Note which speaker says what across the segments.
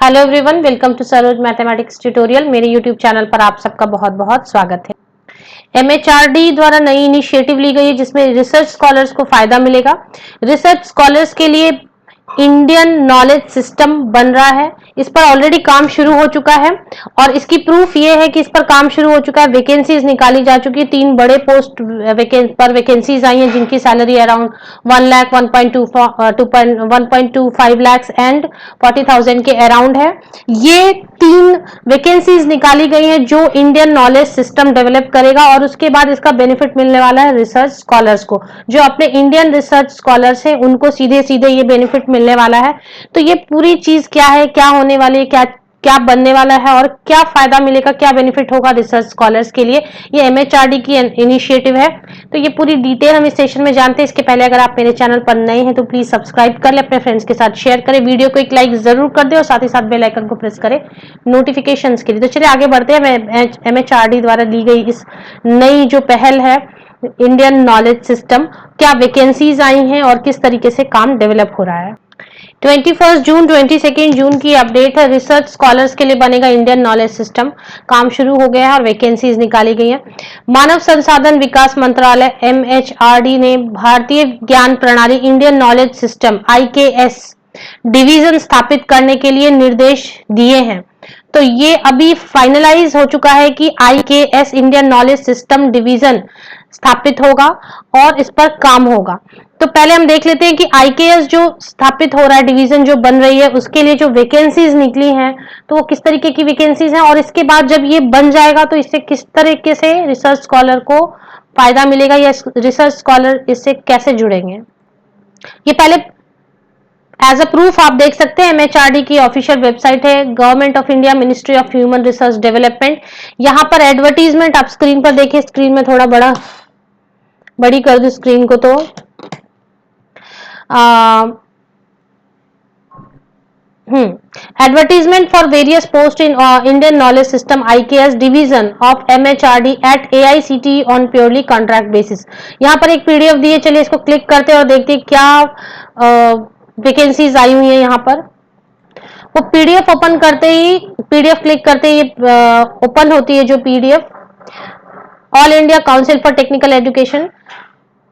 Speaker 1: Hello everyone, welcome to Saroj mathematics tutorial. मेरे YouTube channel पर आप सबका बहुत बहुत स्वागत है। एमएचआरडी द्वारा नई इनिशिएटिव ली गई है जिसमें रिसर्च स्कॉलर्स को फायदा मिलेगा। रिसर्च स्कॉलर्स के लिए इंडियन नॉलेज सिस्टम बन रहा है। इस पर ऑलरेडी काम शुरू हो चुका है और इसकी प्रूफ ये है कि इस पर काम शुरू हो चुका है। वैकेंसीज निकाली जा चुकी है, 3 बड़े पोस्ट पर वैकेंसीज आई हैं जिनकी salary around 1 lakh 1.25 lakh and 40,000 के अराउंड है। ये 3 वैकेंसीज निकाली गई हैं जो इंडियन नॉलेज सिस्टम डेवलप करेगा और उसके बाद इसका बेनिफिट मिलने वाला है रिसर्च स्कॉलर्स को। जो अपने इंडियन रिसर्च स्कॉलर्स हैं उनको सीधे सीधे ये बेनिफिट मिलने वाला है। तो ये पूरी चीज क्या है, क्या होने वाली है, क्या बनने वाला है और क्या फायदा मिलेगा, क्या बेनिफिट होगा रिसर्च स्कॉलर्स के लिए, ये एमएचआरडी की इनिशिएटिव है। तो ये पूरी डिटेल हम इस सेशन में जानते हैं। इसके पहले अगर आप मेरे चैनल पर नए हैं तो प्लीज सब्सक्राइब कर ले, अपने फ्रेंड्स के साथ शेयर करें, वीडियो को एक लाइक जरूर कर दे और साथ ही साथ बेल आइकन को प्रेस करें नोटिफिकेशंस के लिए। तो चलिए आगे बढ़ते हैं। एमएचआरडी द्वारा ली गई इस नई जो पहल है इंडियन नॉलेज सिस्टम, क्या वैकेंसीज आई हैं और किस तरीके से काम डेवलप हो रहा है। 21 जून 22 जून की अपडेट है। रिसर्च स्कॉलर्स के लिए बनेगा इंडियन नॉलेज सिस्टम। काम शुरू हो गया है और वैकेंसीज निकाली गई हैं। मानव संसाधन विकास मंत्रालय एमएचआरडी ने भारतीय ज्ञान प्रणाली Indian knowledge system IKS division स्थापित करने के लिए निर्देश दिए हैं। तो ये अभी फाइनलाइज हो चुका है कि IKS Indian knowledge system division स्थापित होगा और इस पर काम होगा। तो पहले हम देख लेते हैं कि आईकेएस जो स्थापित हो रहा है, डिवीजन जो बन रही है, उसके लिए जो वैकेंसीज निकली हैं तो वो किस तरीके की वैकेंसीज हैं और इसके बाद जब ये बन जाएगा तो इससे किस तरीके से रिसर्च स्कॉलर को फायदा मिलेगा या रिसर्च स्कॉलर इससे कैसे जुड़ेंगे। ये पहले एज अ प्रूफ आप देख सकते हैं, एमएचआरडी की ऑफिशियल वेबसाइट है, government of India, ministry of human research development. यहाँ पर एडवर्टीजमेंट आप स्क्रीन पर देखिए, स्क्रीन में थोड़ा बड़ी कर दो स्क्रीन को। तो advertisement for various post in Indian knowledge system IKS division of MHRD at AICTE on purely contract basis. यहाँ पर एक पीडीएफ दी है, चलिए इसको क्लिक करते हैं और देखते हैं क्या वैकेंसीज आई हुई है। यहाँ पर वो पीडीएफ ओपन करते ही, पीडीएफ क्लिक करते ही ओपन होती है जो PDF, all India council for technical education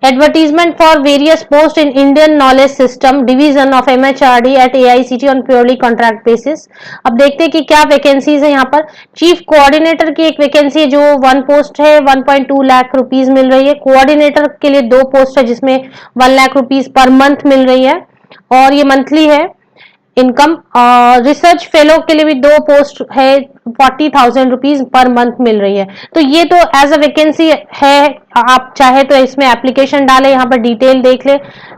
Speaker 1: advertisement for various post in Indian knowledge system division of MHRD at AICTE on purely contract basis. अब देखते हैं कि क्या वैकेंसीज है। यहाँ पर चीफ कोऑर्डिनेटर की एक वैकेंसी है जो 1 पोस्ट है, 1.2 लाख रुपीज मिल रही है। कोऑर्डिनेटर के लिए 2 पोस्ट है जिसमें 1 लाख रुपीज पर मंथ मिल रही है और ये मंथली है इनकम। रिसर्च फेलो के लिए भी 2 पोस्ट है, 40,000 रुपीज पर मंथ मिल रही है। तो ये तो एज अ वैकेंसी है, आप चाहे तो इसमें एप्लीकेशन डालें, यहाँ पर डिटेल देख ले,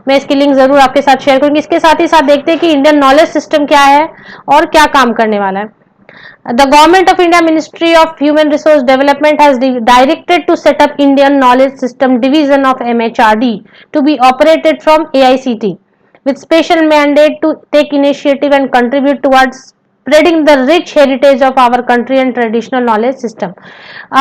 Speaker 1: मैं इसकी लिंक जरूर आपके साथ शेयर करूंगी। इसके साथ ही साथ देखते हैं कि इंडियन नॉलेज सिस्टम क्या है और क्या काम करने वाला है। The Government of India Ministry of Human Resource Development has directed to set up Indian Knowledge System Division of MHRD to be operated from AICT with special mandate to take initiative and contribute towards spreading the rich heritage of our country and traditional knowledge system।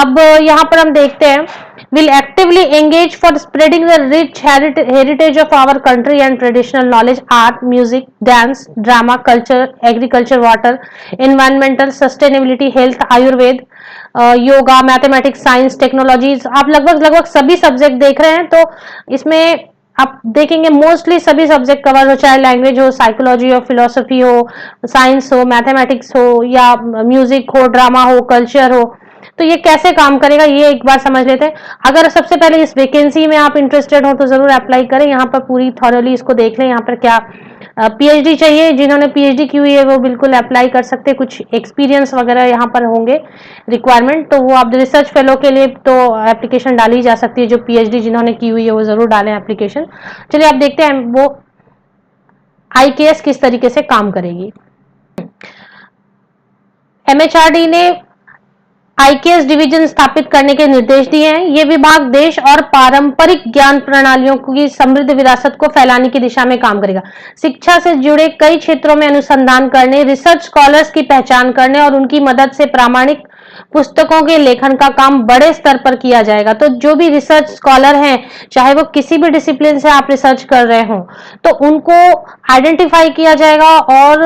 Speaker 1: अब यहाँ पर हम देखते हैं, will actively engage for spreading the rich heritage of our country and traditional knowledge, art, music, dance, drama, culture, agriculture, water, environmental, sustainability, health, Ayurveda, yoga, mathematics, science, technologies. आप लगभग सभी subject देख रहे हैं। तो इसमें आप देखेंगे मोस्टली सभी सब्जेक्ट कवर हो, चाहे लैंग्वेज हो, साइकोलॉजी हो, फिलोसफी हो, साइंस हो, मैथमेटिक्स हो या म्यूजिक हो, ड्रामा हो, कल्चर हो। तो ये कैसे काम करेगा ये एक बार समझ लेते हैं। अगर सबसे पहले इस वैकेंसी में आप इंटरेस्टेड हो तो जरूर अप्लाई करें। यहाँ पर पूरी थॉरली इसको देख लें। यहाँ पर क्या पीएचडी चाहिए, जिन्होंने पीएचडी की हुई है वो बिल्कुल अप्लाई कर सकते हैं। कुछ एक्सपीरियंस वगैरह यहाँ पर होंगे रिक्वायरमेंट, तो वो आप रिसर्च फेलो के लिए तो एप्लीकेशन डाली जा सकती है। जो पीएचडी जिन्होंने की हुई है वो जरूर डालें एप्लीकेशन। चलिए आप देखते हैं वो आईकेएस किस तरीके से काम करेगी। एमएचआरडी ने आईकेएस डिवीजन स्थापित करने के निर्देश दिए हैं। ये विभाग देश और पारंपरिक ज्ञान प्रणालियों की समृद्ध विरासत को फैलाने की दिशा में काम करेगा। शिक्षा से जुड़े कई क्षेत्रों में अनुसंधान करने, रिसर्च स्कॉलर्स की पहचान करने और उनकी मदद से प्रामाणिक पुस्तकों के लेखन का काम बड़े स्तर पर किया जाएगा। तो जो भी रिसर्च स्कॉलर हैं, चाहे वो किसी भी डिसिप्लिन से आप रिसर्च कर रहे हो, तो उनको आइडेंटिफाई किया जाएगा और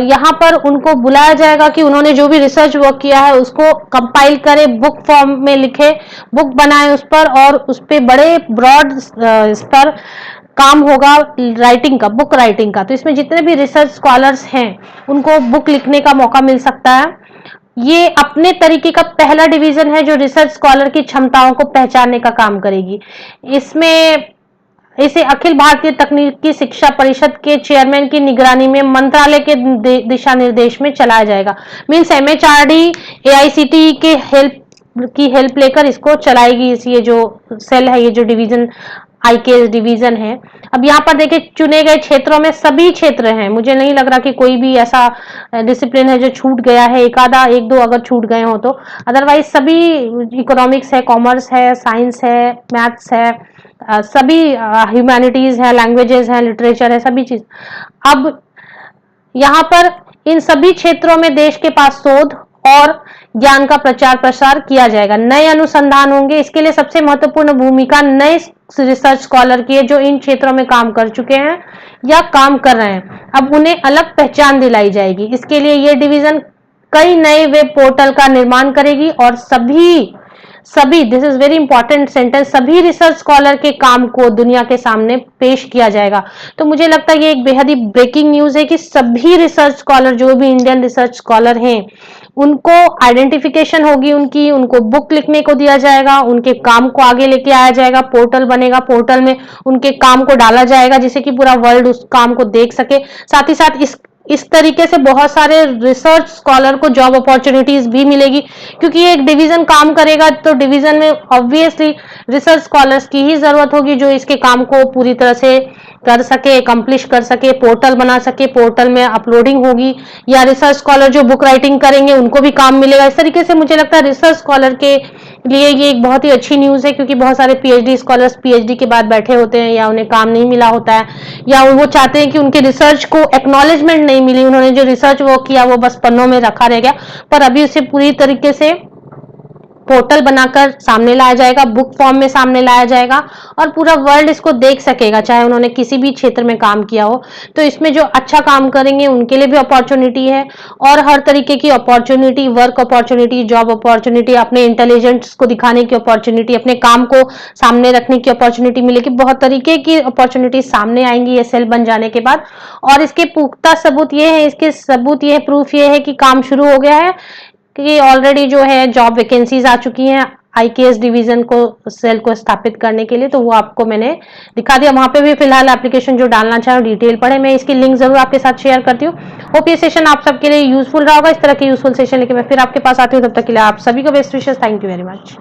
Speaker 1: यहाँ पर उनको बुलाया जाएगा कि उन्होंने जो भी रिसर्च वर्क किया है उसको कंपाइल करे, बुक फॉर्म में लिखे, बुक बनाए उस पर, और उस पर बड़े ब्रॉड इस पर काम होगा राइटिंग का, बुक राइटिंग का। तो इसमें जितने भी रिसर्च स्कॉलर्स हैं उनको बुक लिखने का मौका मिल सकता है। ये अपने तरीके का पहला डिवीजन है जो रिसर्च स्कॉलर की क्षमताओं को पहचानने का काम करेगी। इसमें इसे अखिल भारतीय तकनीकी शिक्षा परिषद के चेयरमैन की निगरानी में मंत्रालय के दिशा निर्देश में चलाया जाएगा। मीन्स एमएचआरडी एआईसीटी के हेल्प लेकर इसको चलाएगी। ये जो सेल है, ये जो डिवीजन आईकेएस डिवीजन है। अब यहाँ पर देखिए चुने गए क्षेत्रों में सभी क्षेत्र हैं, मुझे नहीं लग रहा कि कोई भी ऐसा डिसिप्लिन है जो छूट गया है, एक दो अगर छूट गए हो तो, अदरवाइज सभी, इकोनॉमिक्स है, कॉमर्स है, साइंस है, मैथ्स है, सभी ह्यूमैनिटीज है, लैंग्वेजेस है, लिटरेचर है, सभी चीज। अब यहाँ पर इन सभी क्षेत्रों में देश के पास शोध और ज्ञान का प्रचार प्रसार किया जाएगा। नए अनुसंधान होंगे। इसके लिए सबसे महत्वपूर्ण भूमिका नए रिसर्च स्कॉलर की है जो इन क्षेत्रों में काम कर चुके हैं या काम कर रहे हैं। अब उन्हें अलग पहचान दिलाई जाएगी। इसके लिए ये डिवीजन कई नए वेब पोर्टल का निर्माण करेगी और सभी this is very important sentence, सभी रिसर्च स्कॉलर के काम को दुनिया के सामने पेश किया जाएगा। तो मुझे लगता है ये एक बेहद ही ब्रेकिंग न्यूज है कि सभी रिसर्च स्कॉलर, जो भी इंडियन रिसर्च स्कॉलर हैं, उनको आइडेंटिफिकेशन होगी, उनको बुक लिखने को दिया जाएगा, उनके काम को आगे लेके आया जाएगा, पोर्टल बनेगा, पोर्टल में उनके काम को डाला जाएगा जिससे कि पूरा वर्ल्ड उस काम को देख सके। साथ ही साथ इस तरीके से बहुत सारे रिसर्च स्कॉलर को जॉब अपॉर्चुनिटीज भी मिलेगी, क्योंकि ये एक डिवीजन काम करेगा तो डिवीजन में ऑब्वियसली रिसर्च स्कॉलर्स की ही जरूरत होगी जो इसके काम को पूरी तरह से कर सके, अकम्प्लिश कर सके, पोर्टल बना सके, पोर्टल में अपलोडिंग होगी, या रिसर्च स्कॉलर जो बुक राइटिंग करेंगे उनको भी काम मिलेगा। इस तरीके से मुझे लगता है रिसर्च स्कॉलर के लिए ये एक बहुत ही अच्छी न्यूज है, क्योंकि बहुत सारे पीएचडी स्कॉलर्स पीएचडी के बाद बैठे होते हैं या उन्हें काम नहीं मिला होता है, या वो चाहते हैं कि उनके रिसर्च को एक्नॉलेजमेंट नहीं मिली, उन्होंने जो रिसर्च वो किया वो बस पन्नों में रखा रह गया, पर अभी उसे पूरी तरीके से पोर्टल बनाकर सामने लाया जाएगा, बुक फॉर्म में सामने लाया जाएगा और पूरा वर्ल्ड इसको देख सकेगा, चाहे उन्होंने किसी भी क्षेत्र में काम किया हो। तो इसमें जो अच्छा काम करेंगे उनके लिए भी अपॉर्चुनिटी है, और हर तरीके की opportunity, work opportunity, job opportunity, अपने इंटेलिजेंस को दिखाने की अपॉर्चुनिटी, अपने काम को सामने रखने की अपॉर्चुनिटी मिलेगी। बहुत तरीके की अपॉर्चुनिटी सामने आएंगी ये सेल बन जाने के बाद। और इसके पुख्ता सबूत ये है, प्रूफ ये है कि काम शुरू हो गया है, क्योंकि ऑलरेडी जो है जॉब वैकेंसीज आ चुकी हैं आईकेएस डिवीजन को, सेल को स्थापित करने के लिए, तो वो आपको मैंने दिखा दिया। वहां पे भी फिलहाल एप्लीकेशन जो डालना चाहे डिटेल पढ़े, मैं इसकी लिंक जरूर आपके साथ शेयर करती हूँ। होप ये सेशन आप सबके लिए यूजफुल रहा होगा। इस तरह के यूजफुल सेशन लेके मैं फिर आपके पास आती हूँ। तब तक के लिए आप सभी को best wishes. Thank you very much.